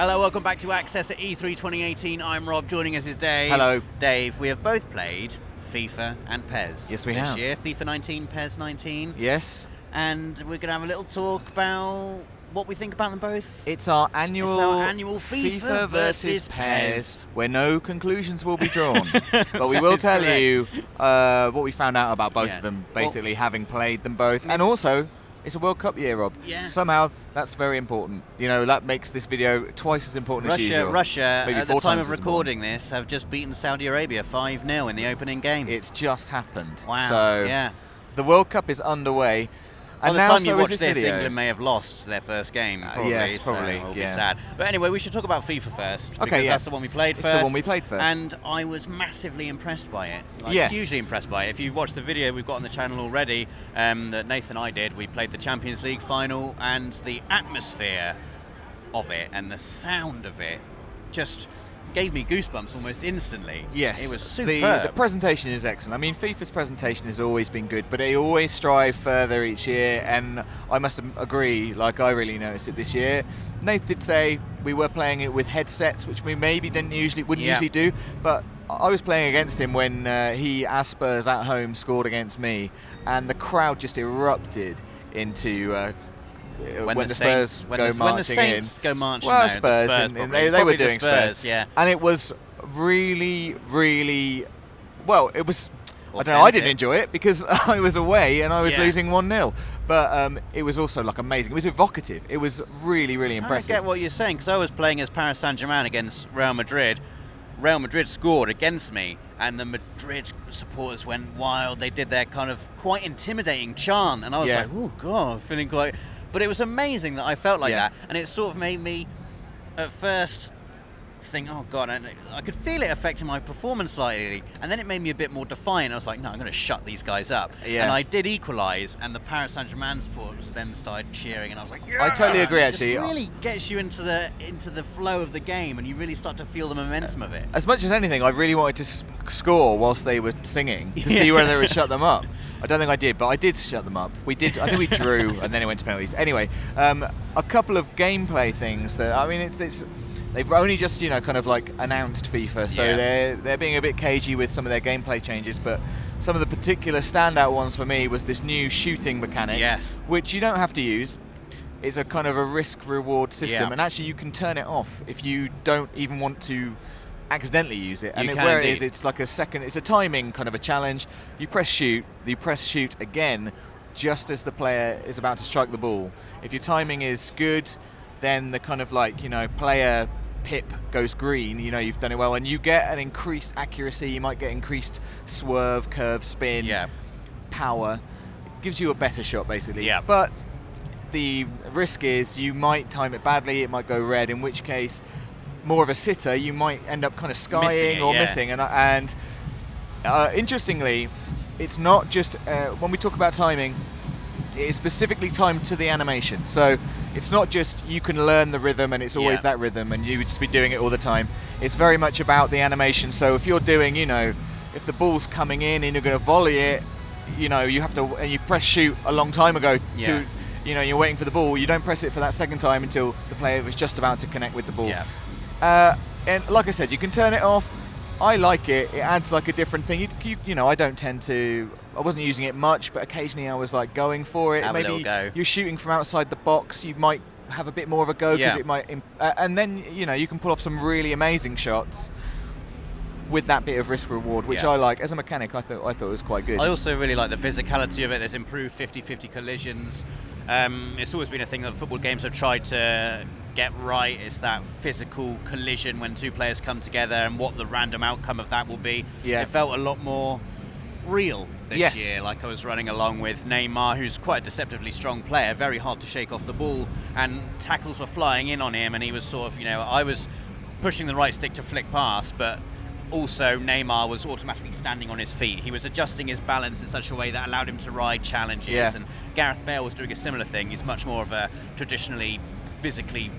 Hello, welcome back to Access at E3 2018. I'm Rob, joining us is Dave. Hello. Dave, we have both played FIFA and PES. Yes, we this have. year, FIFA 19, PES 19. Yes. And we're going to have a little talk about what we think about them both. It's our annual FIFA versus PES, where no conclusions will be drawn. But we will tell you what we found out about both of them, basically having played them both. And also, it's a World Cup year, Rob. Yeah. Somehow, that's very important. You know, that makes this video twice as important as usual. Russia, Maybe at the time of recording this, have just beaten Saudi Arabia 5-0 in the opening game. It's just happened. Wow. So, yeah. The World Cup is underway. And now, by the time you watch this video, England may have lost their first game, probably. Yes, probably. So it'll be sad. But anyway, we should talk about FIFA first. Okay, because that's the one we played first. It's the one we played first. And I was massively impressed by it. Yes. Hugely impressed by it. If you've watched the video we've got on the channel already, that Nathan and I did, we played the Champions League final, and the atmosphere of it and the sound of it just gave me goosebumps almost instantly. Yes. It was superb. The presentation is excellent. I mean, FIFA's presentation has always been good, but they always strive further each year, and I must agree, like, I really noticed it this year. Nath did say we were playing it with headsets, which we maybe wouldn't usually do, but I was playing against him when he, as Spurs at home, scored against me, and the crowd just erupted into when the Spurs go marching in. When the Saints go marching in. Well, Spurs, and they were doing Spurs. Yeah. And it was really, really, well, it was, Authentic. I don't know, I didn't enjoy it because I was away and I was Yeah. losing 1-0. But it was also, like, amazing. It was evocative. It was really, really impressive. I get what you're saying, because I was playing as Paris Saint-Germain against Real Madrid. Real Madrid scored against me, and the Madrid supporters went wild. They did their kind of quite intimidating chant, and I was like, oh, God, feeling quite... But it was amazing that I felt like that, and it sort of made me, at first, think, oh God, and I could feel it affecting my performance slightly, and then it made me a bit more defiant. I was like, no, I'm going to shut these guys up. Yeah. And I did equalise, and the Paris Saint-Germain supporters then started cheering, and I was like, yeah! I totally agree, actually. It really gets you into the flow of the game, and you really start to feel the momentum of it. As much as anything, I really wanted to score whilst they were singing to see whether they would shut them up. I don't think I did, but I did shut them up. We did. I think we drew, and then it went to penalties. Anyway, a couple of gameplay things that, I mean, it's they've only just, kind of like announced FIFA, so they're being a bit cagey with some of their gameplay changes. But some of the particular standout ones for me was this new shooting mechanic, which you don't have to use. It's a kind of a risk-reward system, and actually you can turn it off if you don't even want to accidentally use it. And where it is, it's like it's a timing kind of a challenge. You press shoot again just as the player is about to strike the ball. If your timing is good, then the kind of like, player pip goes green, you've done it well, and you get an increased accuracy. You might get increased swerve, curve, spin, power. It gives you a better shot, basically. But the risk is you might time it badly, it might go red, in which case, more of a sitter, you might end up kind of skying or missing. And interestingly, it's not just, when we talk about timing, it is specifically timed to the animation. So it's not just you can learn the rhythm and it's always that rhythm and you would just be doing it all the time. It's very much about the animation. So if you're doing, if the ball's coming in and you're going to volley it, you have to, and you press shoot a long time ago to, you're waiting for the ball, you don't press it for that second time until the player was just about to connect with the ball. And like I said, you can turn it off. I like it. It adds like a different thing. I don't tend to. I wasn't using it much, but occasionally I was like going for it. Have Maybe a little go. You're shooting from outside the box. You might have a bit more of a go because it might. And then you can pull off some really amazing shots with that bit of risk reward, which I like. As a mechanic, I thought it was quite good. I also really like the physicality of it. There's improved 50-50 collisions. It's always been a thing that football games have tried to get right. It's that physical collision when two players come together and what the random outcome of that will be. It felt a lot more real this year. Like I was running along with Neymar, who's quite a deceptively strong player, very hard to shake off the ball, and tackles were flying in on him, and he was sort of, I was pushing the right stick to flick past, but also Neymar was automatically standing on his feet. He was adjusting his balance in such a way that allowed him to ride challenges, and Gareth Bale was doing a similar thing. He's much more of a traditionally physically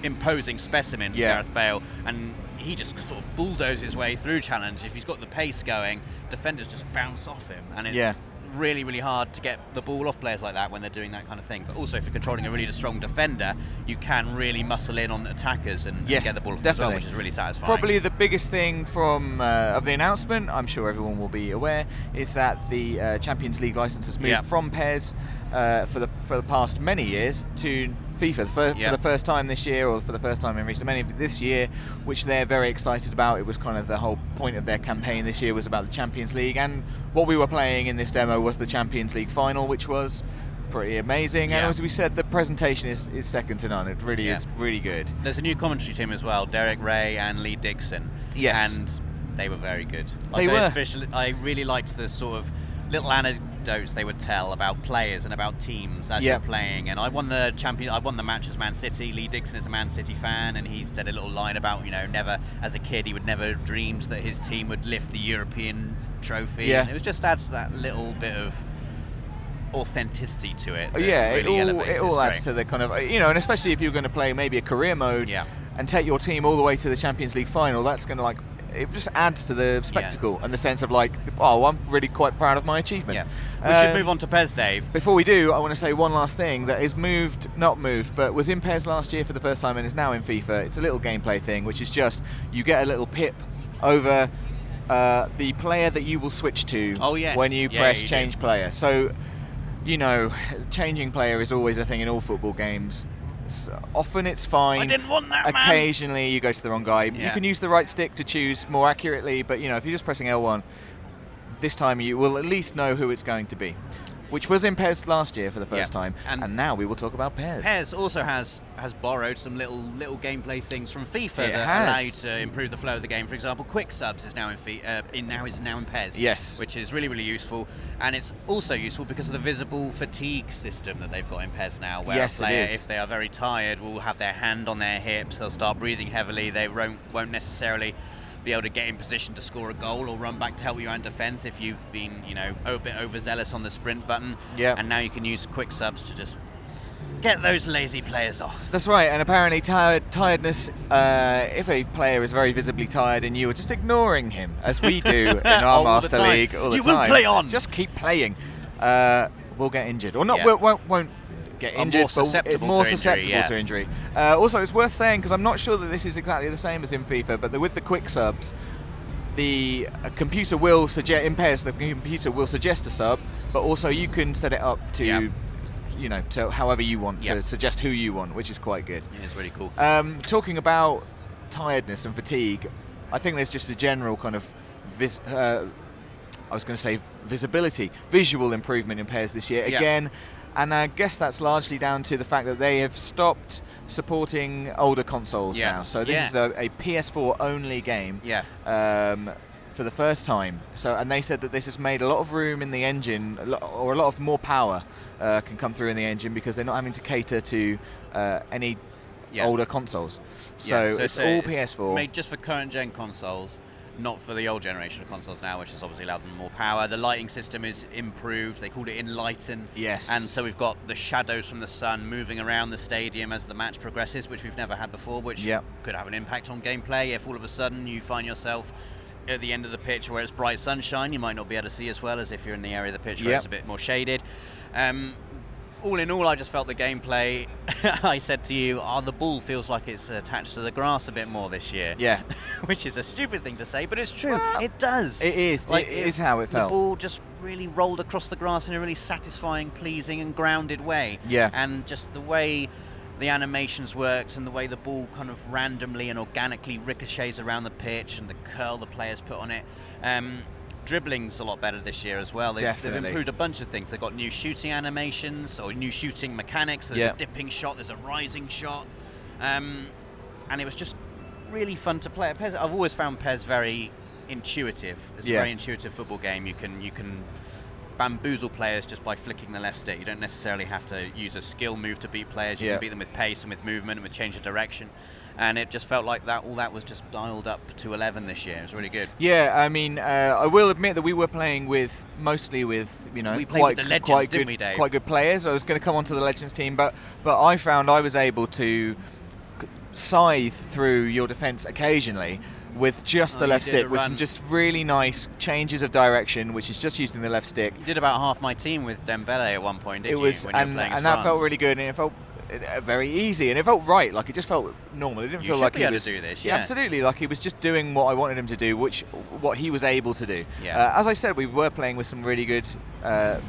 imposing specimen, Gareth Bale, and he just sort of bulldozes his way through challenge. If he's got the pace going, defenders just bounce off him, and it's really, really hard to get the ball off players like that when they're doing that kind of thing. But also, if you're controlling a really strong defender, you can really muscle in on attackers and get the ball off as well, which is really satisfying. Probably the biggest thing from of the announcement, I'm sure everyone will be aware, is that the Champions League license has moved from PES for the past many years to FIFA for the first time this year, or for the first time in recent memory this year, which they're very excited about. It was kind of the whole point of their campaign this year was about the Champions League, and what we were playing in this demo was the Champions League final, which was pretty amazing. And as we said, the presentation is second to none. It really is really good. There's a new commentary team as well, Derek Ray and Lee Dixon. Yes. And they were very good. They were. I really liked the sort of little anecdotes they would tell about players and about teams as you're playing. And I won the match as Man City. Lee Dixon is a Man City fan, and he said a little line about, never, as a kid, he would never have dreamed that his team would lift the European trophy. Yeah. And it was just adds that little bit of authenticity to it. It all adds to the kind of, and especially if you're going to play maybe a career mode and take your team all the way to the Champions League final, that's going to it just adds to the spectacle and the sense of I'm really quite proud of my achievement. We should move on to PES, Dave. Before we do, I want to say one last thing that is not moved, but was in PES last year for the first time and is now in FIFA. It's a little gameplay thing, which is just you get a little pip over the player that you will switch to when you press change player. So, changing player is always a thing in all football games. Often it's fine. I didn't want that, Occasionally you go to the wrong guy. You can use the right stick to choose more accurately, but if you're just pressing L1, this time you will at least know who it's going to be, which was in PES last year for the first time, and now we will talk about PES. PES also has borrowed some little gameplay things from FIFA that allow you to improve the flow of the game. For example, quick subs is now in PES. Yes, which is really, really useful, and it's also useful because of the visible fatigue system that they've got in PES now, where a player, if they are very tired, will have their hand on their hips, they'll start breathing heavily, they won't necessarily be able to get in position to score a goal or run back to help you out in defence if you've been, a bit overzealous on the sprint button. And now you can use quick subs to just get those lazy players off. That's right, and apparently tiredness, if a player is very visibly tired and you are just ignoring him, as we do in our Master League all the time. You will play on. Just keep playing. We'll get injured. Or not, won't get injured, more susceptible to injury. Also, it's worth saying, because I'm not sure that this is exactly the same as in FIFA, but with the quick subs, the computer will suggest, in PES, the computer will suggest a sub, but also you can set it up to, to however you want, to suggest who you want, which is quite good. Yeah, it's really cool. Talking about tiredness and fatigue, I think there's just a general kind of visual improvement in PES this year. Again, and I guess that's largely down to the fact that they have stopped supporting older consoles now. So this is a PS4 only game for the first time. And they said that this has made a lot of room in the engine, or a lot of more power can come through in the engine because they're not having to cater to any older consoles. So it's all PS4. Made just for current gen consoles, not for the old generation of consoles now, which has obviously allowed them more power. The lighting system is improved. They called it Enlighten. Yes. And so we've got the shadows from the sun moving around the stadium as the match progresses, which we've never had before, which could have an impact on gameplay. If all of a sudden you find yourself at the end of the pitch where it's bright sunshine, you might not be able to see as well as if you're in the area of the pitch where it's a bit more shaded. All in all, I just felt the gameplay, I said to you, the ball feels like it's attached to the grass a bit more this year. Yeah. Which is a stupid thing to say, but it's true. Well, it does. It is. It is how it felt. The ball just really rolled across the grass in a really satisfying, pleasing and grounded way. Yeah. And just the way the animations worked and the way the ball kind of randomly and organically ricochets around the pitch and the curl the players put on it. Dribbling's a lot better this year as well. They've improved a bunch of things. They've got new shooting animations or new shooting mechanics. There's a dipping shot, there's a rising shot. And it was just really fun to play. PES, I've always found PES very intuitive. It's a very intuitive football game. You can bamboozle players just by flicking the left stick. You don't necessarily have to use a skill move to beat players. You can beat them with pace and with movement and with change of direction. And it just felt like all that was just dialed up to 11 this year. It was really good. Yeah, I mean, I will admit that we were playing mostly with quite good players. I was going to come onto the Legends team, but I found I was able to scythe through your defence occasionally with just the left stick, with some just really nice changes of direction, which is just using the left stick. You did about half my team with Dembele at one point, didn't you? Was, when and, you were playing and that felt really good, and it felt very easy, and it felt right. Like it just felt normal. It didn't feel like he was. To do this, yeah, absolutely. Like he was just doing what I wanted him to do, what he was able to do. Yeah. As I said, we were playing with some really good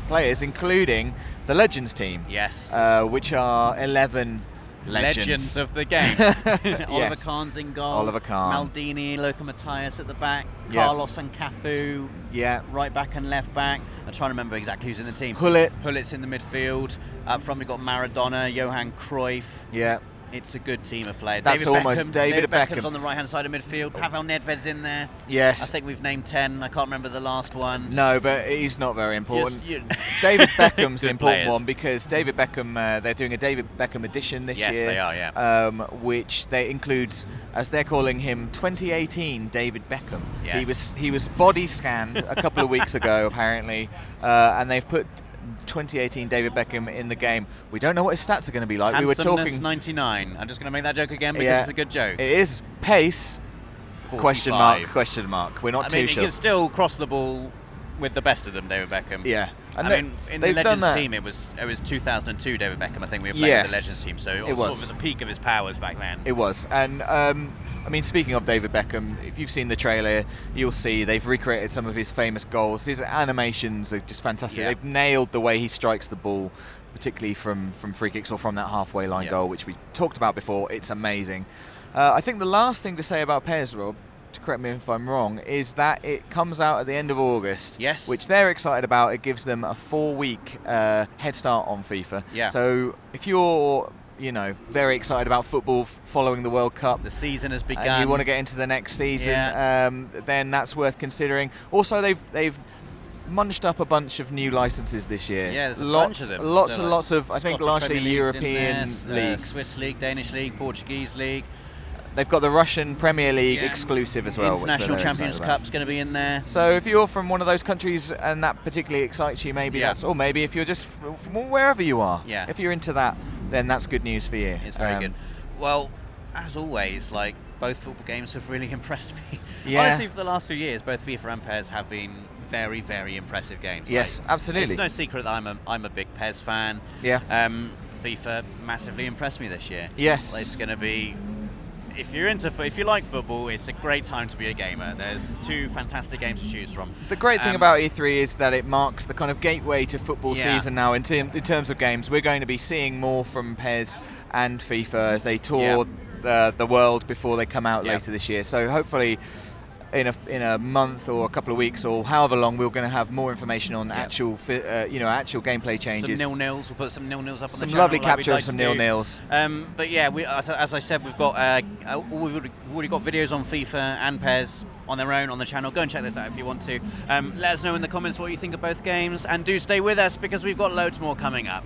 players, including the Legends team. Yes. Which are 11. Legends of the game. Oliver Yes. Kahn's in goal. Oliver Kahn. Maldini, Lothar Matthäus at the back. Yeah. Carlos and Cafu. Yeah. Right back and left back. I'm trying to remember exactly who's in the team. Hullit's in the midfield. Up front we've got Maradona, Johan Cruyff. Yeah. It's a good team of players. That's almost David Beckham. Beckham's on the right-hand side of midfield. Pavel Nedved's in there. Yes. I think we've named 10. I can't remember the last one. No, but he's not very important. David Beckham's the important players. one because David Beckham, they're doing a David Beckham edition this year. Yes, they are, yeah. Which they includes, as they're calling him, 2018 David Beckham. Yes. He was body scanned a couple of weeks ago, apparently, and they've put 2018 David Beckham in the game. We don't know what his stats are going to be like. We were talking 99. I'm just going to make that joke again because it's a good joke. It is pace. 45. Question mark. We're not I too mean, sure. He can still cross the ball with the best of them, David Beckham. Yeah. And I mean, in the Legends team, it was 2002 David Beckham. I think we were playing with the Legends team, so it was sort of the peak of his powers back then. It was, and I mean, speaking of David Beckham, if you've seen the trailer, you'll see they've recreated some of his famous goals. His animations are just fantastic. Yeah. They've nailed the way he strikes the ball, particularly from free kicks or from that halfway line goal, which we talked about before. It's amazing. I think the last thing to say about PES, Rob, to correct me if I'm wrong, is that it comes out at the end of August. Yes. Which they're excited about. It gives them a 4-week head start on FIFA. Yeah. So if you're very excited about football following the World Cup, the season has begun, and you want to get into the next season, then that's worth considering. Also, they've munched up a bunch of new licenses this year. Yeah, there's bunch of them. Lots and lots of, I think, Scottish largely Premier European leagues. Swiss League, Danish League, Portuguese League. They've got the Russian Premier League exclusive as well. International Champions Cup's going to be in there. So if you're from one of those countries and that particularly excites you, maybe that's, or maybe if you're just from wherever you are, if you're into that, then that's good news for you. It's very good. Well, as always, like, both football games have really impressed me. Yeah. Honestly, for the last few years, both FIFA and PES have been very, very impressive games. Yes, absolutely. It's no secret that I'm a big PES fan. Yeah. FIFA massively impressed me this year. Yes. It's going to be. If you like football, it's a great time to be a gamer. There's two fantastic games to choose from. The great thing about E3 is that it marks the kind of gateway to football season now in terms of games. We're going to be seeing more from PES and FIFA as they tour the world before they come out later this year. So hopefully in a month or a couple of weeks or however long, we're going to have more information on actual gameplay changes. Some nil-nils. We'll put some nil-nils up on the channel. Some lovely capture of some nil-nils. But yeah, as I said, we've already got videos on FIFA and PES on their own on the channel. Go and check those out if you want to. Let us know in the comments what you think of both games, and do stay with us because we've got loads more coming up.